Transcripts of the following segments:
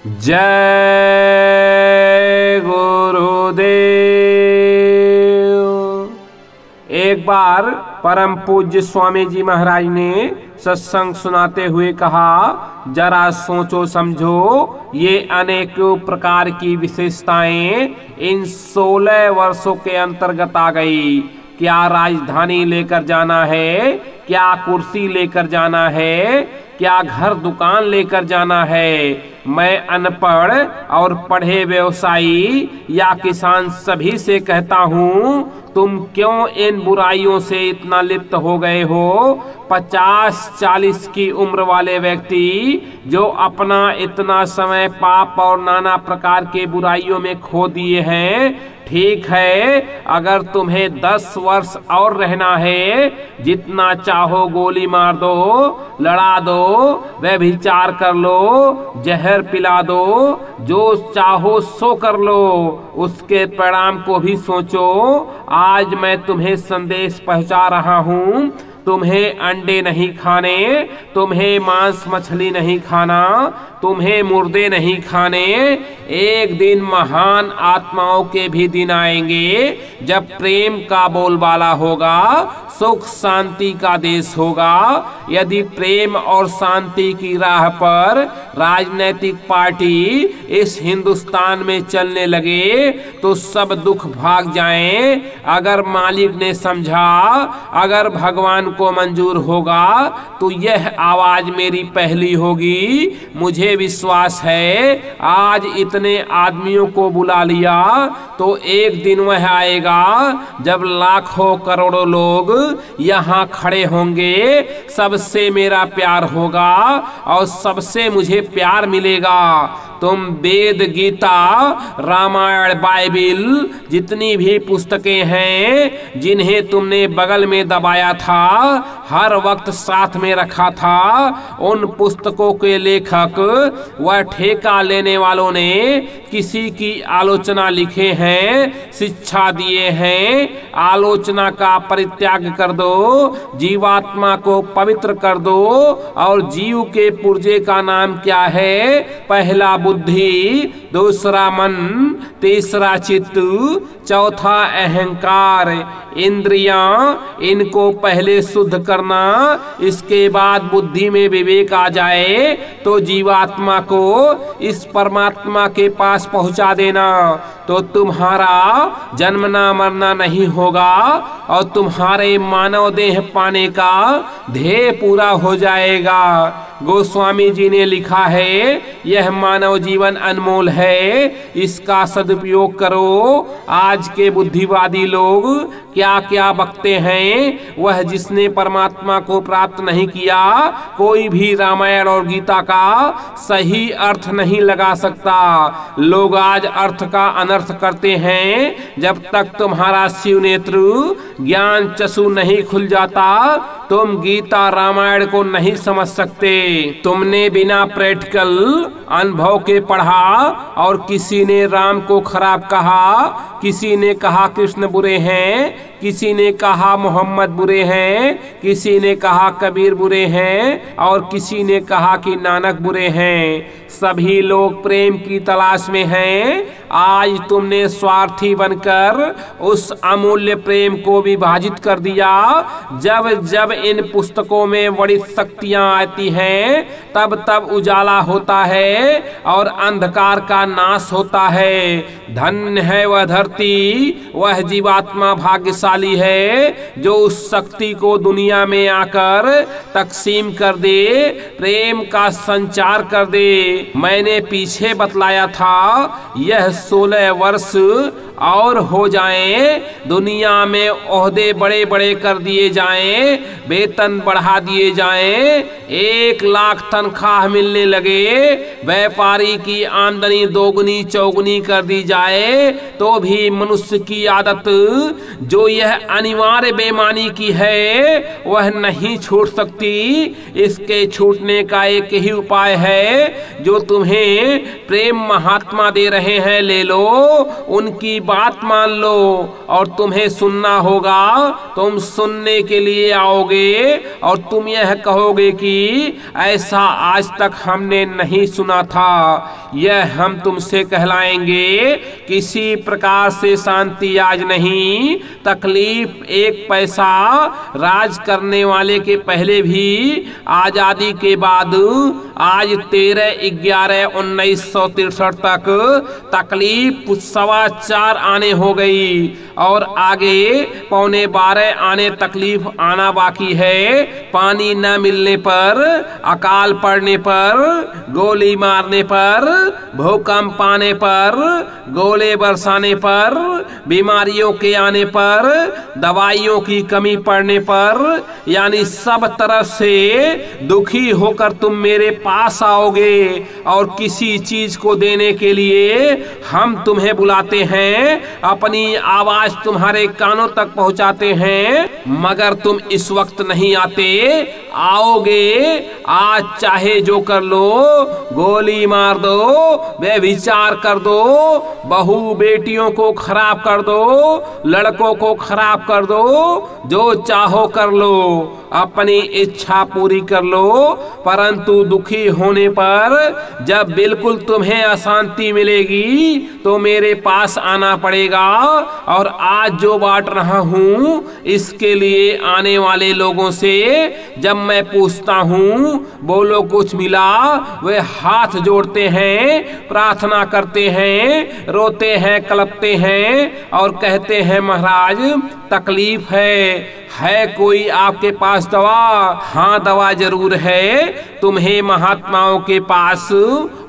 जय गुरुदेव। एक बार परम पूज्य स्वामी जी महाराज ने सत्संग सुनाते हुए कहा, जरा सोचो समझो, ये अनेक प्रकार की विशेषताएं इन 16 वर्षों के अंतर्गत आ गई। क्या राजधानी लेकर जाना है, क्या कुर्सी लेकर जाना है, क्या घर दुकान लेकर जाना है। मैं अनपढ़ और पढ़े व्यवसायी या किसान सभी से कहता हूँ, तुम क्यों इन बुराइयों से इतना लिप्त हो गए हो। 50-40 की उम्र वाले व्यक्ति जो अपना इतना समय पाप और नाना प्रकार के बुराइयों में खो दिए हैं, ठीक है, अगर तुम्हें 10 वर्ष और रहना है, जितना चाहो गोली मार दो, लड़ा दो, व्यभिचार कर लो, जहर पिला दो, जो चाहो सो कर लो, उसके परिणाम को भी सोचो। आज मैं तुम्हें संदेश पहुंचा रहा हूं, तुम्हें अंडे नहीं खाने, तुम्हें मांस मछली नहीं खाना, तुम्हें मुर्दे नहीं खाने। एक दिन महान आत्माओं के भी दिन आएंगे जब प्रेम का बोलबाला होगा, सुख शांति का देश होगा। यदि प्रेम और शांति की राह पर राजनीतिक पार्टी इस हिंदुस्तान में चलने लगे तो सब दुख भाग जाएं। अगर मालिक ने समझा, अगर भगवान को मंजूर होगा तो यह आवाज मेरी पहली होगी। मुझे विश्वास है, आज इतने आदमियों को बुला लिया तो एक दिन वह आएगा जब लाखों करोड़ों लोग यहाँ खड़े होंगे। सबसे मेरा प्यार होगा और सबसे मुझे प्यार मिलेगा। तुम वेद, गीता, रामायण, बाइबिल, जितनी भी पुस्तकें हैं जिन्हें तुमने बगल में दबाया था, हर वक्त साथ में रखा था, उन पुस्तकों के लेखक व ठेका लेने वालों ने किसी की आलोचना लिखे हैं, शिक्षा दिए हैं। आलोचना का परित्याग कर दो, जीवात्मा को पवित्र कर दो। और जीव के पुर्जे का नाम क्या है? पहला बुद्धि, दूसरा मन, तीसरा चित्त, चौथा अहंकार, इंद्रियां। इनको पहले शुद्ध करना, इसके बाद बुद्धि में विवेक आ जाए तो जीवात्मा को इस परमात्मा के पास पहुंचा देना, तो तुम्हारा जन्मना मरना नहीं होगा और तुम्हारे मानव देह पाने का ध्येय पूरा हो जाएगा। गोस्वामी जी ने लिखा है, यह मानव जीवन अनमोल है, इसका सदुपयोग करो। आज के बुद्धिवादी लोग क्या क्या बकते हैं, वह जिसने परमात्मा को प्राप्त नहीं किया, कोई भी रामायण और गीता का सही अर्थ नहीं लगा सकता। लोग आज अर्थ का अनर्थ करते हैं। जब तक तुम्हारा शिव नेत्र ज्ञान चक्षु नहीं खुल जाता, तुम गीता रामायण को नहीं समझ सकते। तुमने बिना प्रैक्टिकल अनुभव के पढ़ा और किसी ने राम को खराब कहा, किसी ने कहा कृष्ण बुरे हैं, किसी ने कहा मोहम्मद बुरे हैं, किसी ने कहा कबीर बुरे हैं और किसी ने कहा कि नानक बुरे हैं। सभी लोग प्रेम की तलाश में हैं। आज तुमने स्वार्थी बनकर उस अमूल्य प्रेम को विभाजित कर दिया। जब जब इन पुस्तकों में बड़ी शक्तियां आती हैं, तब तब उजाला होता है और अंधकार का नाश होता है। धन्य है वह धरती, वह जीवात्मा भाग्यशाली है जो उस शक्ति को दुनिया में आकर तकसीम कर दे, प्रेम का संचार कर दे। मैंने पीछे बतलाया था, यह 16 वर्ष और हो जाएं, दुनिया में ओहदे बड़े बड़े कर दिए जाएं, वेतन बढ़ा दिए जाएं, 1 लाख तनख्वाह मिलने लगे, व्यापारी की आमदनी दोगुनी चौगुनी कर दी जाए, तो भी मनुष्य की आदत जो यह अनिवार्य बेईमानी की है वह नहीं छूट सकती। इसके छूटने का एक ही उपाय है, जो तुम्हें प्रेम महात्मा दे रहे हैं, ले लो। उनकी बात मान लो और तुम्हें सुनना होगा। तुम सुनने के लिए आओगे और तुम यह कहोगे कि ऐसा आज तक हमने नहीं सुना था। यह हम तुमसे कहलाएंगे। किसी प्रकार से शांति आज नहीं, तकलीफ एक पैसा। राज करने वाले के पहले भी, आजादी के बाद आज 13/11/1963 तक तकलीफ 4:15 आने हो गई और आगे 11:15 आने तकलीफ आना बाकी है। पानी न मिलने पर, अकाल पड़ने पर, गोली मारने पर, भूकंप आने पर, गोले बरसाने पर, बीमारियों के आने पर, दवाइयों की कमी पड़ने पर, यानी सब तरफ से दुखी होकर तुम मेरे पास आओगे और किसी चीज को देने के लिए हम तुम्हें बुलाते हैं, अपनी आवाज तुम्हारे कानों तक पहुंचाते हैं, मगर तुम इस वक्त नहीं आते। आओगे, आज चाहे जो कर लो, गोली मार दो, व्यभिचार कर दो, बहू बेटियों को खराब कर दो, लड़कों को खराब कर दो, जो चाहो कर लो, अपनी इच्छा पूरी कर लो। परंतु दुखी होने पर जब बिल्कुल तुम्हें अशांति मिलेगी तो मेरे पास आना पड़ेगा। और आज जो बांट रहा हूं इसके लिए आने वाले लोगों से जब मैं पूछता हूं बोलो कुछ मिला, वे हाथ जोड़ते हैं, प्रार्थना करते हैं, रोते हैं, कलपते हैं और कहते हैं महाराज तकलीफ है कोई आपके पास दवा? हाँ दवा जरूर है। तुम्हें महात्माओं के पास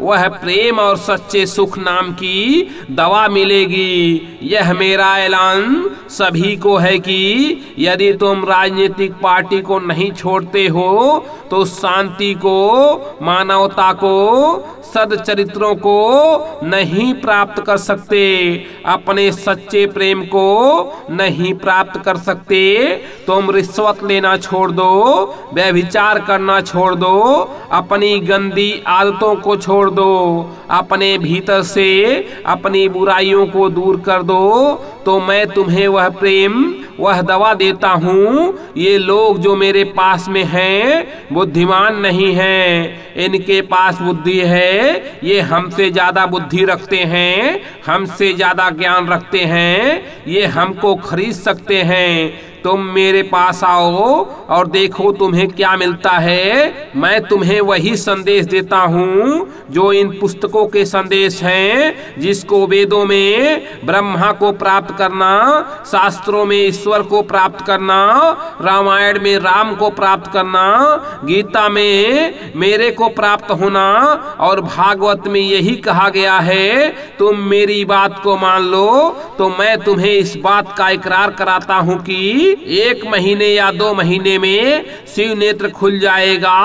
वह प्रेम और सच्चे सुख नाम की दवा मिलेगी। यह मेरा ऐलान सभी को है कि यदि तुम राजनीतिक पार्टी को नहीं छोड़ते हो तो शांति को, मानवता को, सदचरित्रों को नहीं प्राप्त कर सकते, अपने सच्चे प्रेम को नहीं प्राप्त कर सकते। तुम रिश्वत लेना छोड़ दो, व्यभिचार करना छोड़ दो, अपनी गंदी आदतों को छोड़ दो, अपने भीतर से अपनी बुराइयों को दूर कर दो, तो मैं तुम्हें वह प्रेम, वह दवा देता हूँ। ये लोग जो मेरे पास में हैं बुद्धिमान नहीं हैं, इनके पास बुद्धि है, ये हमसे ज्यादा बुद्धि रखते हैं, हमसे ज्यादा ज्ञान रखते हैं, ये हमको खरीद सकते हैं। तुम मेरे पास आओ और देखो तुम्हें क्या मिलता है। मैं तुम्हें वही संदेश देता हूँ जो इन पुस्तकों के संदेश हैं, जिसको वेदों में ब्रह्मा को प्राप्त करना, शास्त्रों में ईश्वर को प्राप्त करना, रामायण में राम को प्राप्त करना, गीता में मेरे को प्राप्त होना और भागवत में यही कहा गया है। तुम मेरी बात को मान लो तो मैं तुम्हें इस बात का इकरार कराता हूँ कि 1 महीने या 2 महीने में शिव नेत्र खुल जाएगा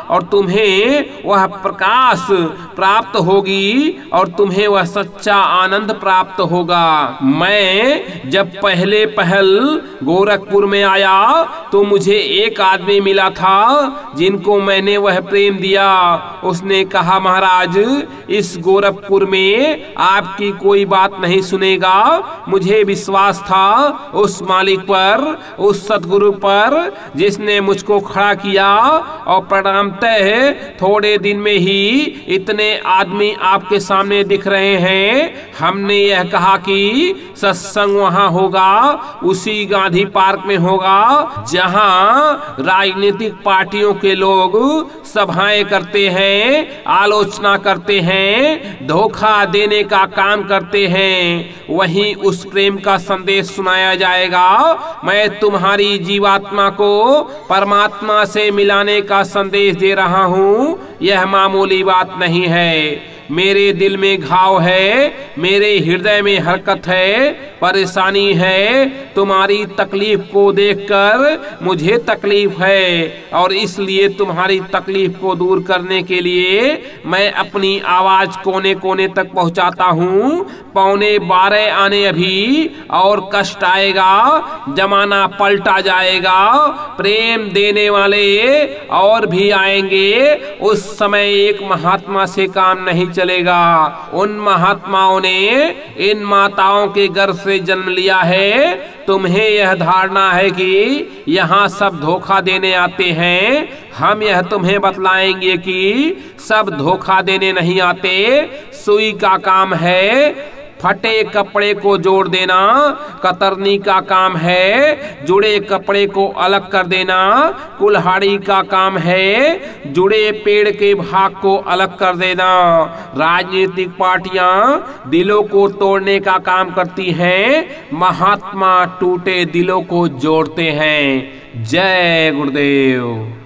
और तुम्हें वह प्रकाश प्राप्त होगी और तुम्हें वह सच्चा आनंद प्राप्त होगा। मैं जब पहले पहल गोरखपुर में आया तो मुझे एक आदमी मिला था जिनको मैंने वह प्रेम दिया। उसने कहा महाराज इस गोरखपुर में आपकी कोई बात नहीं सुनेगा। मुझे विश्वास था उस मालिक पर, उस सतगुरु पर जिसने मुझको खड़ा किया और परिणामतः थोड़े दिन में ही इतने आदमी आपके सामने दिख रहे हैं। हमने यह कहा कि सत्संग वहां होगा, उसी गांधी पार्क में होगा जहां राजनीतिक पार्टियों के लोग सभाएं करते हैं, आलोचना करते हैं, धोखा देने का काम करते हैं। वहीं उस प्रेम का संदेश सुनाया जाएगा। मैं तुम्हारी जीवात्मा को परमात्मा से मिलाने का संदेश दे रहा हूँ। यह मामूली बात नहीं है। मेरे दिल में घाव है, मेरे हृदय में हरकत है, परेशानी है। तुम्हारी तकलीफ को देखकर मुझे तकलीफ है और इसलिए तुम्हारी तकलीफ को दूर करने के लिए मैं अपनी आवाज कोने कोने तक पहुंचाता हूँ। 11:15 आने अभी और कष्ट आएगा, जमाना पलटा जाएगा, प्रेम देने वाले और भी आएंगे। उस इस समय एक महात्मा से काम नहीं चलेगा। उन महात्माओं ने इन माताओं के गर्भ से जन्म लिया है। तुम्हें यह धारणा है कि यहाँ सब धोखा देने आते हैं। हम यह तुम्हें बतलाएंगे कि सब धोखा देने नहीं आते। सुई का काम है फटे कपड़े को जोड़ देना, कतरनी का काम है जुड़े कपड़े को अलग कर देना, कुल्हाड़ी का काम है जुड़े पेड़ के भाग को अलग कर देना। राजनीतिक पार्टियां दिलों को तोड़ने का काम करती हैं, महात्मा टूटे दिलों को जोड़ते हैं। जय गुरुदेव।